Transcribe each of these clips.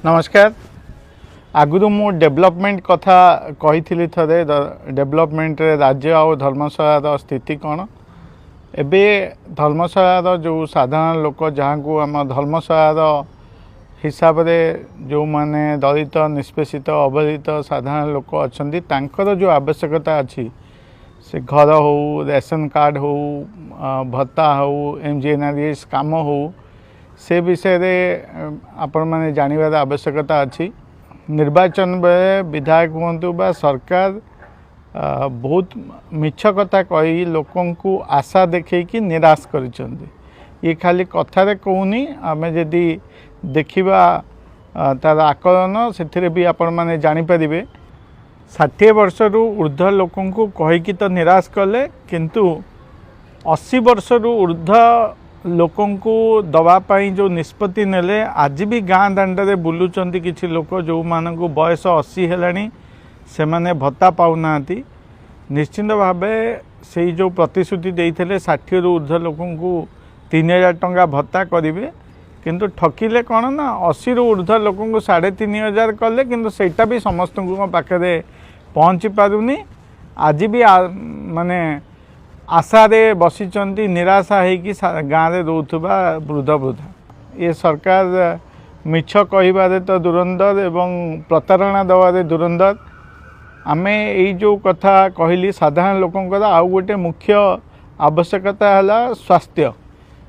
नमस्कार। आगु मु डेवलपमेंट कथा कही थे डेवलपमेंट राज्य आ धर्मशाला स्थिति कौन एबे धर्मशाला जो साधारण लोक जहाँ को आम धर्मशाला हिसाब से जो माने दलित निष्पेषित अवहेलित साधारण लोक अच्छा जो आवश्यकता अच्छी से घर हो रेशन कार्ड हो भत्ता हो एमजीएनआरजीएस काम हो से विषय रे आपण माने जानिबार आवश्यकता अच्छी। निर्वाचन बेले विधायक हूँ बा सरकार बहुत मिछ कथा कही लोकं को आशा देखी निराश करिसेंती। ये खाली कथारे कहूनी आमे जदि देखिबा तार आकलन से भी आपण माने जानि परिबे 60 वर्षरु ऊर्ध्व लोकं को कहीकि तो निराश कले किंतु 80 वर्षरु ऊर्ध्व लोकं को दवापाई जो निष्पत्ति नेले आज भी गाँ दांडे बुलूचंती किछि लोक जो मानकु बयस 80 हेलानी से माने भत्ता पाउना। निश्चिंत भावे से जो प्रतिश्रुति देइथिले 60 रु ऊर्ध्व लोकं को 3000 टंका भत्ता करिवे किंतु ठकिले कौन ना 80 रु ऊर्ध्व लोकं को 3500 कले किंतु सेटा भी समस्त को पाखे पहुँची पारुनी। आज भी माने आशारे बसीचंती निराशा होगी गाँव में रोथुबा वृद्ध वृद्धा। ये सरकार मिछ कहिबारे तो दुरंदर एवं प्रतारणा दवारे दुरंदर। आमे यही जो कथा कहली साधारण लोकंकर आउ गोटे मुख्य आवश्यकता है स्वास्थ्य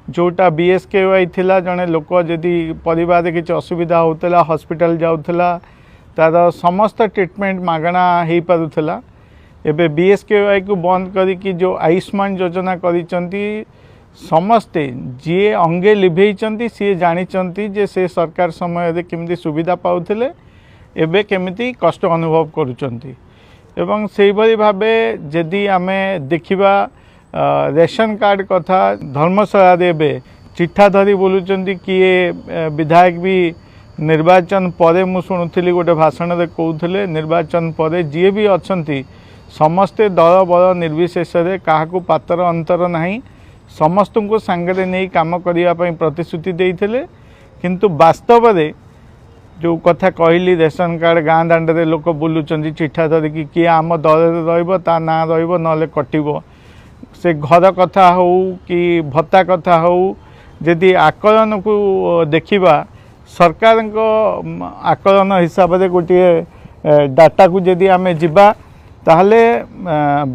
जोटा बीएसकेवाई थिला जने लोक जदि परिवार किसी असुविधा होता हॉस्पिटल जाऊला तार समस्त ट्रीटमेंट मागणा हो पारुला। एबे बीएसकेवाई को बंद करी जो आयुष्मान योजना करिसेंती समस्ते जी अंगे लिभेइचंती सी जानिचंती जे से सरकार समय रे केमिति सुविधा पाउथिले एबे केमिति कष्ट अनुभव करूचंती। एवं सेहि भली भाबे जदि आमे देखिबा रेशन कार्ड कथा धर्मशाला रे एबे चिट्ठा धरी बोलुचंती किए विधायक भी निर्वाचन परे मु शुणुथिली गोटे भाषण रे कहउथिले निर्वाचन परे जी भी अछंती समस्ते दल बल निर्विशेष क्या पातर अंतर नहीं समस्त को सांगे नहीं काम करने प्रतिश्रुति देते किंतु वास्तव में जो कथा कहली रेशन कार्ड गाँ दांडे लोक बुलूचंती चिठा धरिकी किए आम दल रा ना ना कटिब से घर कथा हो कि भत्ता कथा हो जदि आकलन को देखिबा सरकार आकलन हिसाब से गोटे डाटा को जदि आमे जिबा ताहले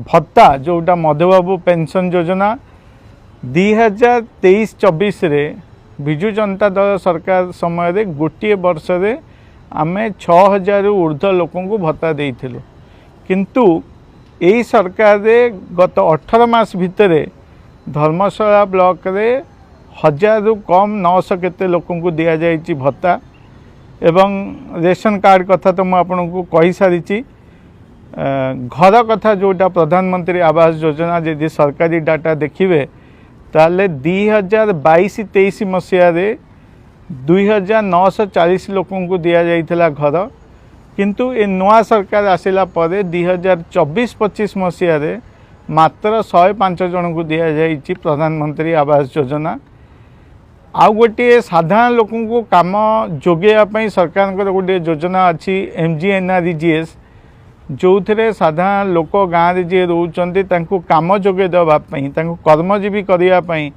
भत्ता जोटा मधुबाबू पेंशन योजना 2023-24 रे विजु जनता दल सरकार समय रे गोटे वर्ष रे आमे 6000 ऊर्ध्व लोकों को भत्ता देइथिलु किंतु यही सरकार रे गत 18 मास भितरे धर्मशाला ब्लॉक रे 1000 रु कम 900 केते लोकों को दिया जाइछि भत्ता। एवं रेशन कार्ड कथा तो मैं आपको कही सारी घर कथा जोटा प्रधानमंत्री आवास योजना यदि सरकारी डाटा देखिए ताले 2022-23 मसीह 2940 लोकों को दिया जाइथिला घर किंतु ए नवा सरकार आसिला परे 2024-25 मसीह मात्र 105 जन को दिया जाइछि प्रधानमंत्री आवास योजना। आउ गोटे साधारण लोकों को काम जोगेवाई सरकार गोटे योजना अच्छी एमजीएनआरजीएस जो थे साधारण लोक गाँव में जी रोचते कम जोगे देवाई कर्मजीवी करने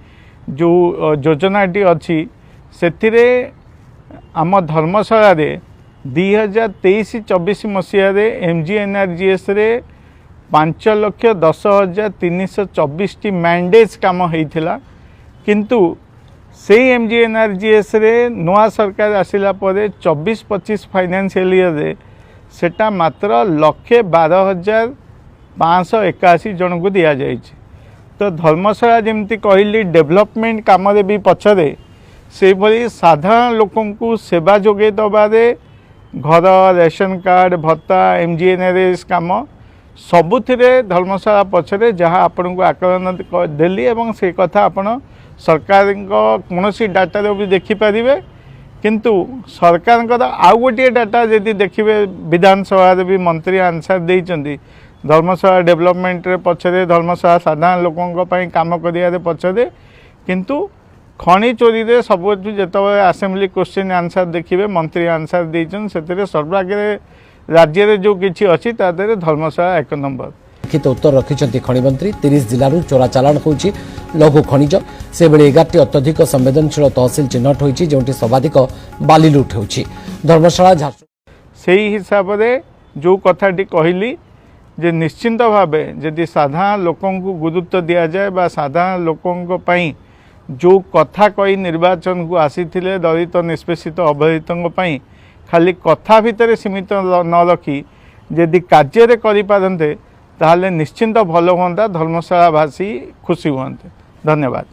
जो योजनाटी अच्छी से आम धर्मशाला 2023-24 मसीह एमजीएनआरजीएस 5,10,324 मैंडेज काम होता किंतु से एमजीएनआरजीएस नवा सरकार आसिला परे 24-25 फाइनेंशियल ईयर सेटा मात्र 1,12,581 जन को दिया जाए। तो धर्मशाला जमती कहली डेवलपमेंट काम भी पछरे से भली साधारण लोकों को सेवा जोगे दबारे घर रेशन कार्ड भत्ता एमजीएनआरजीएस काम सबुथिरे धर्मशाला पछरे जहाँ आपण को आकलन देली एवं से कथा आपण सरकार कौन डाटा भी देखिपारे किंतु सरकार आउ गोटे डाटा जदि देखिए विधानसभा भी मंत्री आंसर देइचंती धर्मशाला डेवलपमेंट रे पछरे धर्मशाला साधारण लोकों काम करिया पछरे किंतु खनि चोरी रे सब जिते आसेम्बली क्वेश्चन आंसर देखिए मंत्री आंसर देछन सेतरे सर्वाग्रे राज्य रे जो किछि अछि तादरे धर्मशाला 1 नंबर। लिखित उत्तर रखिंट खनि मंत्री 30 जिलूर चोरा चालाण होची लघु खनिज से बेले 11टी अत्यधिक संवेदनशील तहसिल चिन्हट होची जोंटी सर्वाधिक बाली लुट होची धर्मशाला झारसुगुड़ा सेही हिसाब रे जो कथाटी कहली जे निश्चिंत भावे यदि साधारण लोकन को गुरुत्व दिया जाए बा साधारण लोकन पई जो कथा कही निर्वाचन को आसीथिले दलित निष्पेषित अवहेलितों पई खाली कथा भितर सीमित न रखी यदि कार्य करि पारन्ते ताहले निश्चिंत भल हुअंता धर्मशालावासी खुशी हुअन्ते। धन्यवाद।